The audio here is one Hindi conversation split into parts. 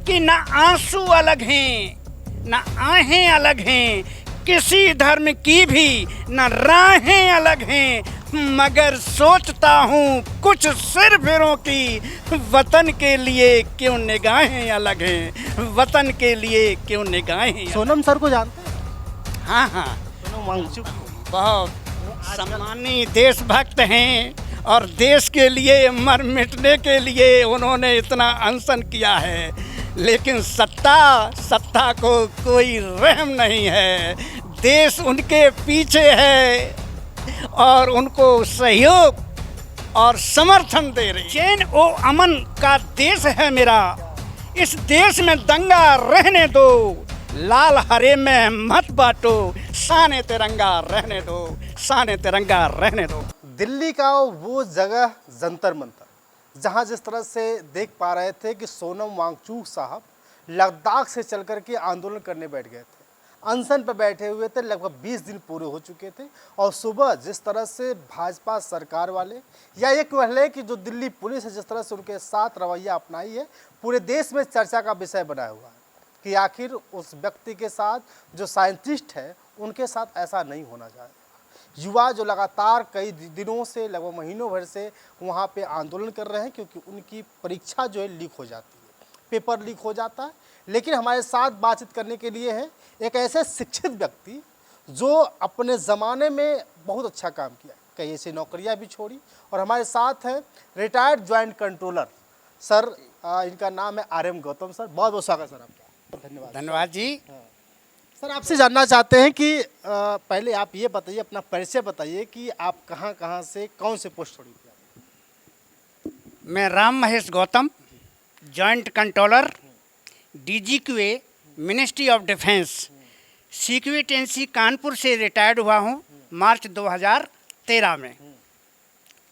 कि न आंसू अलग हैं न आहें अलग हैं, किसी धर्म की भी न राहें अलग हैं, मगर सोचता हूँ कुछ सिर फिरों की, वतन के लिए क्यों निगाहें अलग हैं, वतन के लिए क्यों निगाहें। सोनम सर को जानते हैं? हाँ हाँ, सोनम वांगचुक। बहुत सम्मानी देशभक्त हैं और देश के लिए मर मिटने के लिए उन्होंने इतना अनशन किया है, लेकिन सत्ता को कोई रहम नहीं है। देश उनके पीछे है और उनको सहयोग और समर्थन दे रही। चैन ओ अमन का देश है मेरा, इस देश में दंगा रहने दो, लाल हरे में मत बांटो, शान तिरंगा रहने दो, शान तिरंगा रहने दो। दिल्ली का वो जगह जंतर मंतर, जहाँ जिस तरह से देख पा रहे थे कि सोनम वांगचुक साहब लद्दाख से चल कर के आंदोलन करने बैठ गए थे, अनशन पर बैठे हुए थे, लगभग 20 दिन पूरे हो चुके थे। और सुबह जिस तरह से भाजपा सरकार वाले या ये कह लें कि जो दिल्ली पुलिस है, जिस तरह से उनके साथ रवैया अपनाई है, पूरे देश में चर्चा का विषय बना हुआ है कि आखिर उस व्यक्ति के साथ जो साइंटिस्ट है उनके साथ ऐसा नहीं होना चाहिए। युवा जो लगातार कई दिनों से, लगभग महीनों भर से वहाँ पे आंदोलन कर रहे हैं, क्योंकि उनकी परीक्षा जो है लीक हो जाती है, पेपर लीक हो जाता है। लेकिन हमारे साथ बातचीत करने के लिए है एक ऐसे शिक्षित व्यक्ति जो अपने ज़माने में बहुत अच्छा काम किया, कई ऐसी नौकरियाँ भी छोड़ी, और हमारे साथ हैं रिटायर्ड जॉइंट कंट्रोलर सर, इनका नाम है RM गौतम सर। बहुत बहुत स्वागत सर आपका। धन्यवाद। धन्यवाद जी। सर आपसे जानना चाहते हैं कि पहले आप ये बताइए, अपना परिचय बताइए कि आप कहाँ कहाँ से कौन से पोस्ट छोड़ी थी? मैं Ram Mahesh Gautam, joint controller DGQA, ministry of defence, सीक्वेटेंसी कानपुर से रिटायर्ड हुआ हूँ मार्च 2013 में।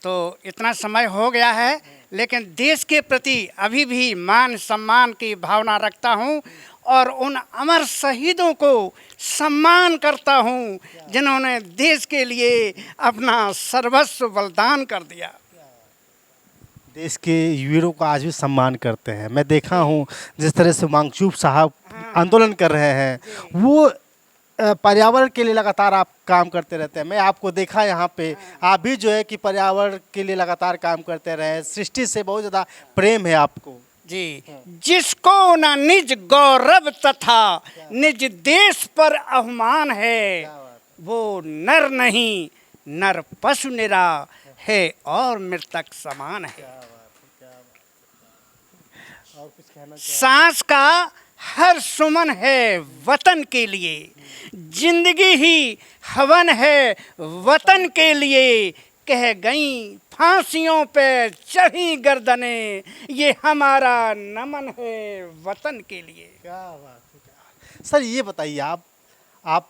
तो इतना समय हो गया है, लेकिन देश के प्रति अभी भी मान सम्मान की भावना रखता हूँ और उन अमर शहीदों को सम्मान करता हूँ जिन्होंने देश के लिए अपना सर्वस्व बलिदान कर दिया। देश के वीरों का आज भी सम्मान करते हैं। मैं देखा हूँ जिस तरह से वांगचुक साहब आंदोलन कर रहे हैं, वो पर्यावरण के लिए लगातार आप काम करते रहते हैं। मैं आपको देखा यहाँ पे, आप भी जो है कि पर्यावरण के लिए लगातार काम करते रहे, सृष्टि से बहुत ज़्यादा प्रेम है आपको जी। जिसको न निज गौरव तथा निज देश पर अभिमान है, वो नर नहीं नर पशु निरा है और मृतक समान है। और कुछ कहना सांस का हर सुमन है वतन के लिए, जिंदगी ही हवन है वतन के लिए, कह गई फांसियों पे चढ़ी गर्दने, ये हमारा नमन है वतन के लिए। क्या बात है, क्या बात है। सर ये बताइए, आप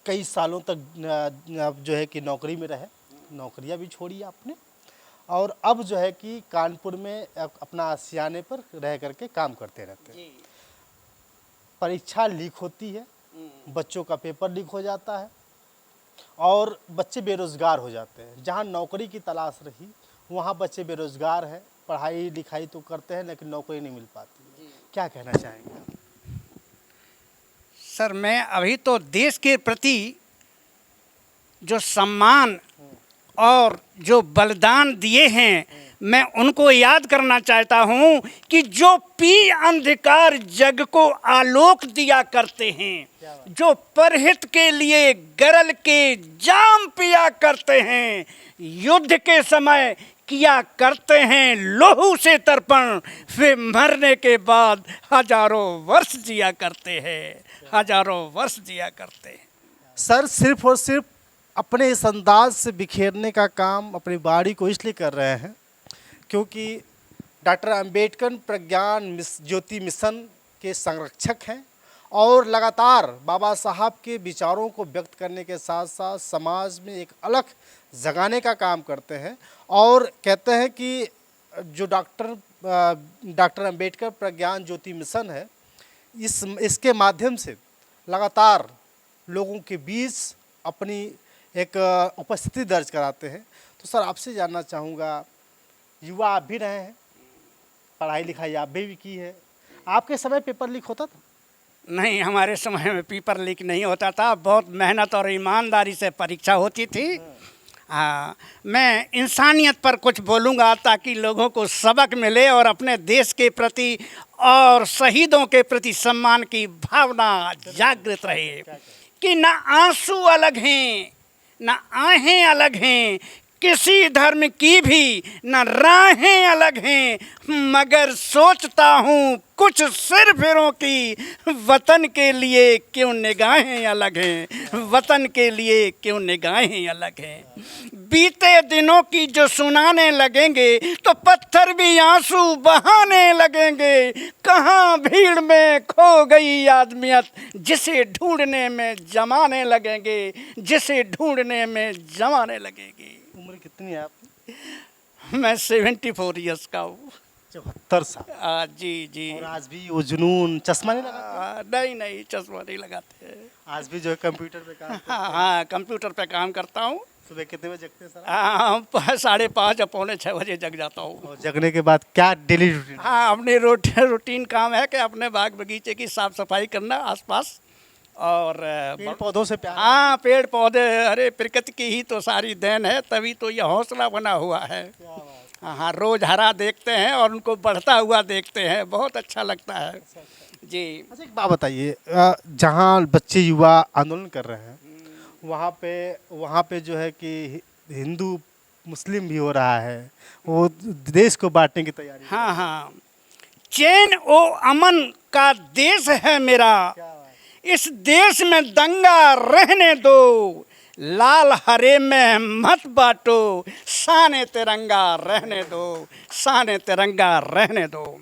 कई सालों तक जो है कि नौकरी में रहे, नौकरियां भी छोड़ी आपने, और अब जो है कि कानपुर में अपना आशियाने पर रह करके काम करते रहते हैं। परीक्षा लीक होती है, बच्चों का पेपर लीक हो जाता है और बच्चे बेरोज़गार हो जाते हैं। जहाँ नौकरी की तलाश रही वहाँ बच्चे बेरोज़गार हैं, पढ़ाई लिखाई तो करते हैं लेकिन नौकरी नहीं मिल पाती है। क्या कहना चाहेंगे आप? सर मैं अभी तो देश के प्रति जो सम्मान और जो बलिदान दिए हैं, मैं उनको याद करना चाहता हूँ कि जो पी अंधकार जग को आलोक दिया करते हैं, जो परहित के लिए गरल के जाम पिया करते हैं, युद्ध के समय किया करते हैं लोहू से तर्पण, फिर मरने के बाद हजारों वर्ष जिया करते हैं, हजारों वर्ष जिया करते हैं। सर सिर्फ और सिर्फ अपने इस अंदाज से बिखेरने का काम अपनी बाड़ी को इसलिए कर रहे हैं क्योंकि डॉक्टर अंबेडकर प्रज्ञान ज्योति मिशन के संरक्षक हैं और लगातार बाबा साहब के विचारों को व्यक्त करने के साथ साथ समाज में एक अलग जगाने का काम करते हैं। और कहते हैं कि जो डॉक्टर अंबेडकर प्रज्ञान ज्योति मिशन है, इसके माध्यम से लगातार लोगों के बीच अपनी एक उपस्थिति दर्ज कराते हैं। तो सर आपसे जानना चाहूँगा, युवा आप भी रहे हैं, पढ़ाई लिखाई आप भी की है, आपके समय पेपर लीक होता था? नहीं, हमारे समय में पेपर लीक नहीं होता था। बहुत मेहनत और ईमानदारी से परीक्षा होती थी। हाँ, मैं इंसानियत पर कुछ बोलूँगा ताकि लोगों को सबक मिले और अपने देश के प्रति और शहीदों के प्रति सम्मान की भावना जागृत रहे कि ना आंसू अलग हैं, ना आहें अलग हैं, किसी धर्म की भी न राहें अलग हैं, मगर सोचता हूँ कुछ सिर फिरों की वतन के लिए क्यों निगाहें अलग हैं, वतन के लिए क्यों निगाहें अलग हैं। बीते दिनों की जो सुनाने लगेंगे तो पत्थर भी आंसू बहाने लगेंगे। कहाँ भीड़ में खो गई आदमियत, जिसे ढूंढने में जमाने लगेंगे, जिसे ढूंढने में जमाने लगेंगे। उम्र कितनी है आपकी? मैं 74 ईयर्स का हूँ। 74 साल। जी जी। और आज भी वो जुनून, चश्मा नहीं लगा? नहीं नहीं, चश्मा नहीं लगाते। आज भी जो है कंप्यूटर पे काम करते हैं? हाँ, कंप्यूटर पे काम करता हूँ। सुबह कितने बजे जगते हैं सर? 5:30 या 5:45 बजे जग जाता हूँ। और जगने के बाद क्या डेली रूटीन? हाँ, अपनी रूटीन काम है कि अपने बाग बगीचे की साफ सफाई करना आसपास, और पेड़ पौधों से प्यार? हाँ, पेड़ पौधे, अरे प्रकृति की ही तो सारी देन है, तभी तो ये हौसला बना हुआ है। हाँ, रोज हरा देखते हैं और उनको बढ़ता हुआ देखते हैं, बहुत अच्छा लगता है जी। अच्छा, एक बात बताइए, जहाँ बच्चे युवा आंदोलन कर रहे हैं वहाँ पे जो है कि हिंदू मुस्लिम भी हो रहा है, वो देश को बांटने की तैयारी। हाँ हाँ, चैन ओ अमन का देश है मेरा, इस देश में दंगा रहने दो, लाल हरे में मत बांटो, शान तिरंगा रहने दो, शान तिरंगा रहने दो।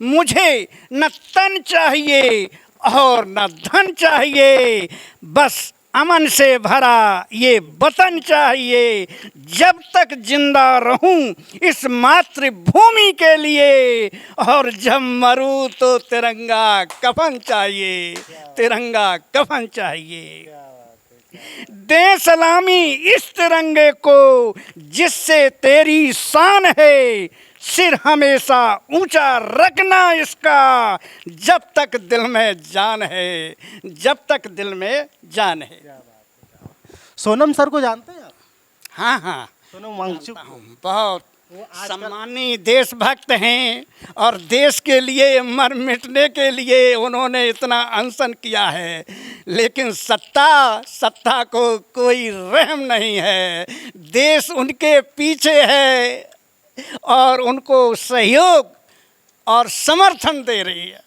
मुझे न तन चाहिए और न धन चाहिए, बस अमन से भरा ये वतन चाहिए। जब तक जिंदा रहूं इस मातृभूमि के लिए, और जब मरूं तो तिरंगा कफन चाहिए, तिरंगा कफन चाहिए। दे सलामी इस तिरंगे को जिससे तेरी शान है, सिर हमेशा ऊंचा रखना इसका, जब तक दिल में जान है, जब तक दिल में जान है। सोनम सर को जानते हैं आप? हाँ हाँ, सोनम वांगचुक को? बहुत सम्मानीय देशभक्त हैं और देश के लिए मर मिटने के लिए उन्होंने इतना अनशन किया है, लेकिन सत्ता को कोई रहम नहीं है। देश उनके पीछे है और उनको सहयोग और समर्थन दे रही है।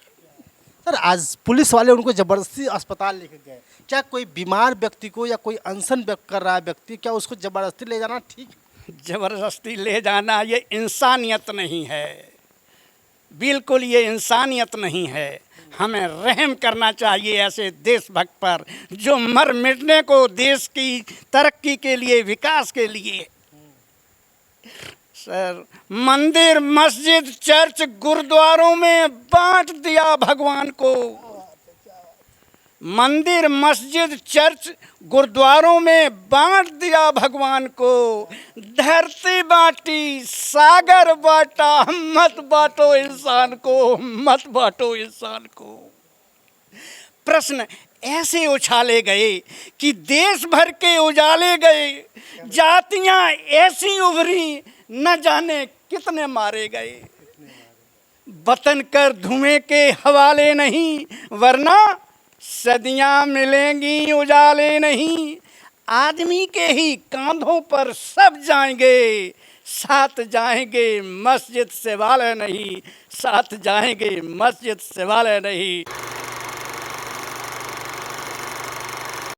सर, आज पुलिस वाले उनको जबरदस्ती अस्पताल लेके गए, क्या कोई बीमार व्यक्ति को या कोई अनशन व्यक्त कर रहा है व्यक्ति, क्या उसको जबरदस्ती ले जाना ठीक है? जबरदस्ती ले जाना ये इंसानियत नहीं है, बिल्कुल ये इंसानियत नहीं है। हमें रहम करना चाहिए ऐसे देशभक्त पर जो मर मिटने को देश की तरक्की के लिए, विकास के लिए। सर, मंदिर मस्जिद चर्च गुरुद्वारों में बांट दिया भगवान को, मंदिर मस्जिद चर्च गुरुद्वारों में बांट दिया भगवान को। धरती बांटी सागर बांटा, मत बांटो इंसान को, मत बांटो इंसान को। प्रश्न ऐसे उछाले गए कि देश भर के उजाले गए, जातियां ऐसी उभरी न जाने कितने मारे गए। वतन कर धुएं के हवाले नहीं, वरना सदियां मिलेंगी उजाले नहीं। आदमी के ही कांधों पर सब जाएंगे, साथ जाएंगे मस्जिद से वाले नहीं, साथ जाएंगे मस्जिद से वाले नहीं।